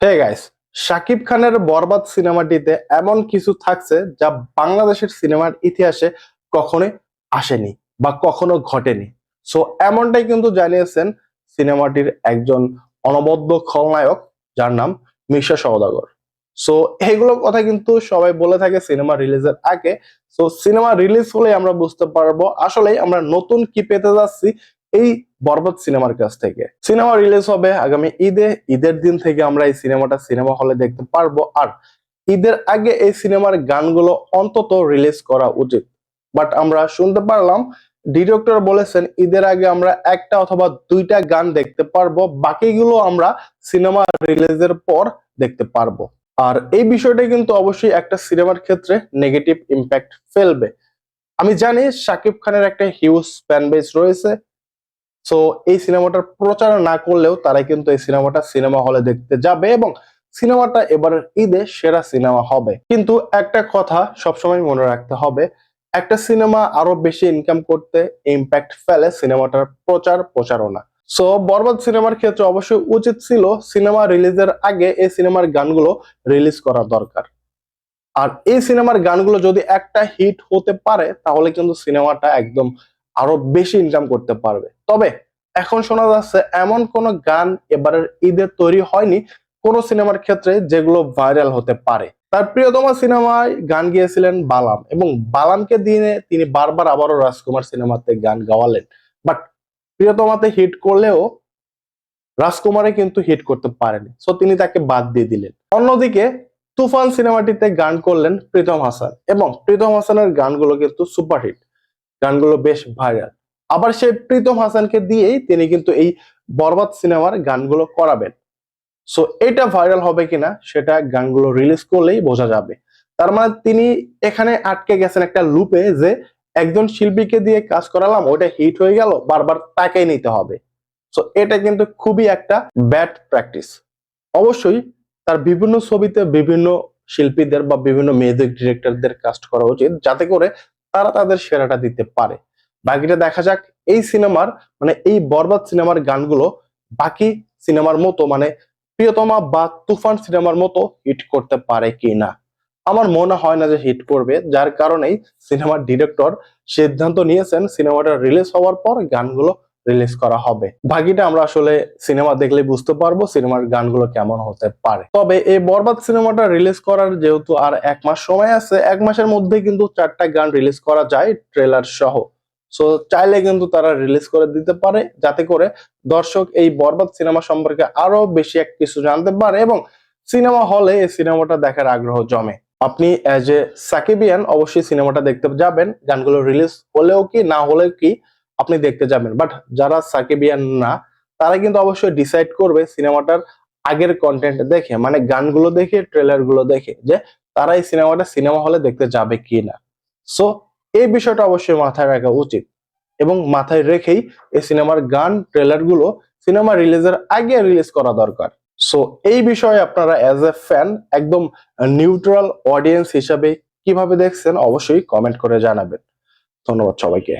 Hey guys, Shakib খানের বরবাদ সিনেমাটিতে এমন কিছু থাকছে যা বাংলাদেশের সিনেমার ইতিহাসে কখনোই আসেনি বা কখনো ঘটেনি। সো এমনটাই কিন্তু জানিয়েছেন সিনেমাটির একজন অনবদ্য খলনায়ক, যার নাম মিশা সওদাগর। সো এইগুলো কথা কিন্তু সবাই বলে থাকে সিনেমা রিলিজের আগে। সো সিনেমা রিলিজ হলে আমরা বুঝতে পারবো আসলে আমরা নতুন কি পেতে যাচ্ছি এই বরবাদ সিনেমার কাছ থেকে। সিনেমা রিলিজ হবে আগামী ঈদের দিন থেকে আমরা এই সিনেমাটা সিনেমা হলে দেখতে পারবো। আর ঈদের আগে এই সিনেমার গানগুলো অন্তত রিলিজ করা উচিত। বাট আমরা শুনতে পারলাম ডিরেক্টর বলেছেন ঈদের আগে আমরা একটা অথবা দুইটা গান দেখতে পারবো, বাকিগুলো আমরা সিনেমা রিলিজের পর দেখতে পারবো। আর এই বিষয়টা কিন্তু অবশ্যই একটা সিনেমার ক্ষেত্রে নেগেটিভ ইম্প্যাক্ট ফেলবে। আমি জানি শাকিব খানের একটা হিউজ ফ্যান বেস রয়েছে। সো এই সিনেমাটার প্রচার না করলেও তারা কিন্তু এই সিনেমাটা সিনেমা হলে দেখতে যাবে এবং সিনেমাটা এবারের ঈদে সেরা সিনেমা হবে। কিন্তু একটা কথা সবসময় মনে রাখতে হবে, একটা সিনেমা আরো বেশি ইনকাম করতে ইম্প্যাক্ট ফেলে সিনেমাটার প্রচারণা। সো বরবাদ সিনেমার ক্ষেত্রে অবশ্যই উচিত ছিল সিনেমা রিলিজের আগে এই সিনেমার গানগুলো রিলিজ করা দরকার। আর এই সিনেমার গানগুলো যদি একটা হিট হতে পারে তাহলে কিন্তু সিনেমাটা একদম আরো বেশি ইনকাম করতে পারবে। তবে এখন শোনা যাচ্ছে এমন কোন গান এবারের ঈদে তৈরি হয়নি কোন সিনেমার ক্ষেত্রে যেগুলো ভাইরাল হতে পারে। তার প্রিয়তমা সিনেমায় গান গিয়েছিলেন বালাম এবং বালামকে দিয়ে তিনি বারবার আবারও রাজকুমার সিনেমাতে গান গাওয়ালেন। বাট প্রিয়তমাতে হিট করলেও রাজকুমারে কিন্তু হিট করতে পারেনি, সো তিনি তাকে বাদ দিয়ে দিলেন। অন্যদিকে তুফান সিনেমাটিতে গান করলেন প্রীতম হাসান এবং প্রীতম হাসানের গানগুলো কিন্তু সুপারহিট, গানগুলো বেশ ভাইরাল। আবার সেই প্রীতম হাসানকে দিয়েই তিনি কিন্তু এই বরবাদ সিনেমার গানগুলো করাবেন। সো এটা ভাইরাল হবে কিনা সেটা গানগুলো রিলিজ করলেই বোঝা যাবে। তার মানে তিনি এখানে আটকে গেছেন একটা লুপে, যে একজন শিল্পীকে দিয়ে কাজ করালাম, ওটা হিট হয়ে গেল, বারবার তাকেই নিতে হবে। সো এটা কিন্তু খুবই একটা ব্যাড প্র্যাকটিস। অবশ্যই তার বিভিন্ন ছবিতে বিভিন্ন শিল্পীদের বা বিভিন্ন মিউজিক ডিরেক্টরদের কাস্ট করা উচিত, যাতে করে তারা তাদের সেরাটা দিতে পারে। বাকিটা দেখা যাক এই সিনেমার মানে এই বরবাদ সিনেমার গানগুলো বাকি সিনেমার মতো মানে প্রিয়তমা বা তুফান সিনেমার মতো হিট করতে পারে কিনা। আমার মনে হয় না যে হিট করবে, যার কারণেই সিনেমার ডিরেক্টর সিদ্ধান্ত নিয়েছেন সিনেমাটা রিলিজ হওয়ার পর গানগুলো রিলিজ করা হবে। বাকিটা আমরা আসলে সিনেমা দেখলে বুঝতে পারবো সিনেমার গানগুলো কেমন হতে পারে। তবে এই বরবাদ সিনেমাটা রিলিজ করার যেহেতু আর 1 মাস সময় আছে, 1 মাসের মধ্যে কিন্তু 4টা গান রিলিজ করা যায় ট্রেলার সহ। সো চাইলে কিন্তু তারা রিলিজ করে দিতে পারে, যাতে করে দর্শক এই বরবাদ সিনেমা সম্পর্কে আরো বেশি এক কিছু জানতে পারে এবং সিনেমা হলে এই সিনেমাটা দেখার আগ্রহ জমে। আপনি অ্যাজ এ সাকিবিয়ান অবশ্যই সিনেমাটা দেখতে যাবেন, গানগুলো রিলিজ হলেও কি না হলেও কি আপনি দেখতে যাবেন। বাট যারা সাকিবিয়ান না, তারা কিন্তু অবশ্যই ডিসাইড করবে সিনেমাটার আগের কন্টেন্ট দেখে, মানে গানগুলো দেখে, ট্রেলার গুলো দেখে, যে তারা এই সিনেমাটা সিনেমা হলে দেখতে যাবে কি না। সো এই বিষয়টা অবশ্যই মাথায় রাখা উচিত এবং মাথায় রেখেই এই সিনেমার গান ট্রেলার গুলো সিনেমা রিলিজের আগে রিলিজ করা দরকার। সো এই বিষয়ে আপনারা অ্যাজ এ ফ্যান একদম নিউট্রাল অডিয়েন্স হিসাবে কিভাবে দেখছেন অবশ্যই কমেন্ট করে জানাবেন। ধন্যবাদ সবাইকে।